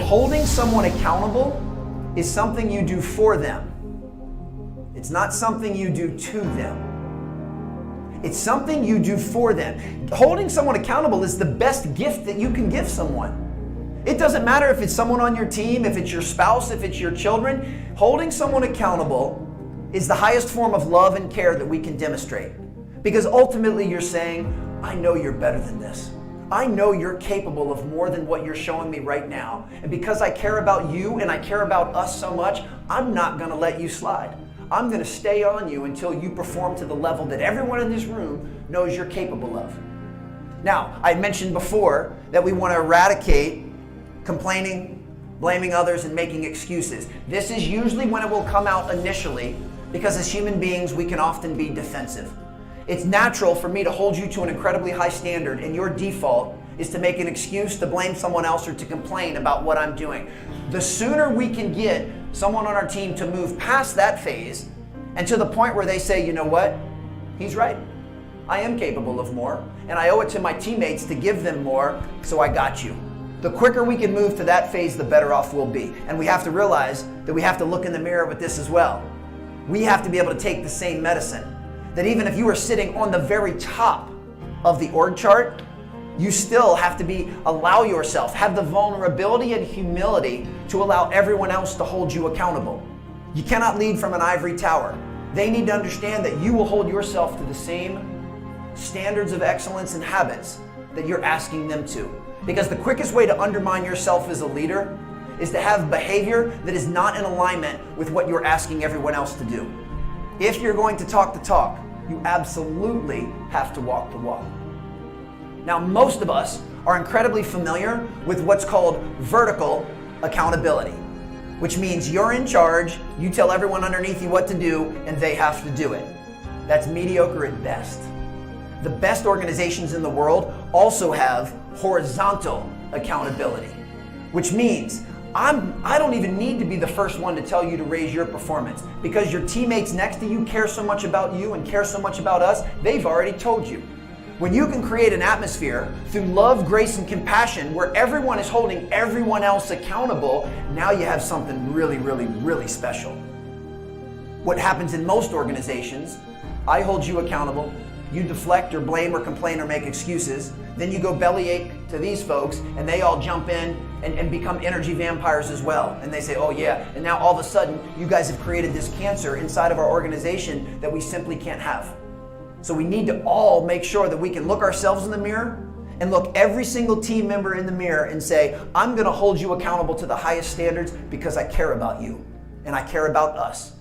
Holding someone accountable is something you do for them. It's not something you do to them. It's something you do for them. Holding someone accountable is the best gift that you can give someone. It doesn't matter if it's someone on your team, if it's your spouse, if it's your children. Holding someone accountable is the highest form of love and care that we can demonstrate. Because ultimately you're saying, I know you're better than this. I know you're capable of more than what you're showing me right now. And because I care about you and I care about us so much, I'm not going to let you slide. I'm going to stay on you until you perform to the level that everyone in this room knows you're capable of. Now, I mentioned before that we want to eradicate complaining, blaming others, and making excuses. This is usually when it will come out initially, because as human beings, we can often be defensive. It's natural for me to hold you to an incredibly high standard, and your default is to make an excuse, to blame someone else, or to complain about what I'm doing. The sooner we can get someone on our team to move past that phase and to the point where they say, you know what, he's right. I am capable of more, and I owe it to my teammates to give them more, so I got you. The quicker we can move to that phase, the better off we'll be. And we have to realize that we have to look in the mirror with this as well. We have to be able to take the same medicine. That even if you are sitting on the very top of the org chart, you still have to allow yourself, have the vulnerability and humility to allow everyone else to hold you accountable. You cannot lead from an ivory tower. They need to understand that you will hold yourself to the same standards of excellence and habits that you're asking them to. Because the quickest way to undermine yourself as a leader is to have behavior that is not in alignment with what you're asking everyone else to do. If you're going to talk the talk, you absolutely have to walk the walk. Now, most of us are incredibly familiar with what's called vertical accountability, which means you're in charge, you tell everyone underneath you what to do, and they have to do it. That's mediocre at best. The best organizations in the world also have horizontal accountability, which means I don't even need to be the first one to tell you to raise your performance, because your teammates next to you care so much about you and care so much about us, they've already told you. When you can create an atmosphere through love, grace, and compassion where everyone is holding everyone else accountable, now you have something really, really, really special. What happens in most organizations, I hold you accountable, you deflect or blame or complain or make excuses, then you go bellyache to these folks and they all jump in and become energy vampires as well. And they say, oh yeah, and now all of a sudden you guys have created this cancer inside of our organization that we simply can't have. So we need to all make sure that we can look ourselves in the mirror and look every single team member in the mirror and say, I'm gonna hold you accountable to the highest standards because I care about you and I care about us.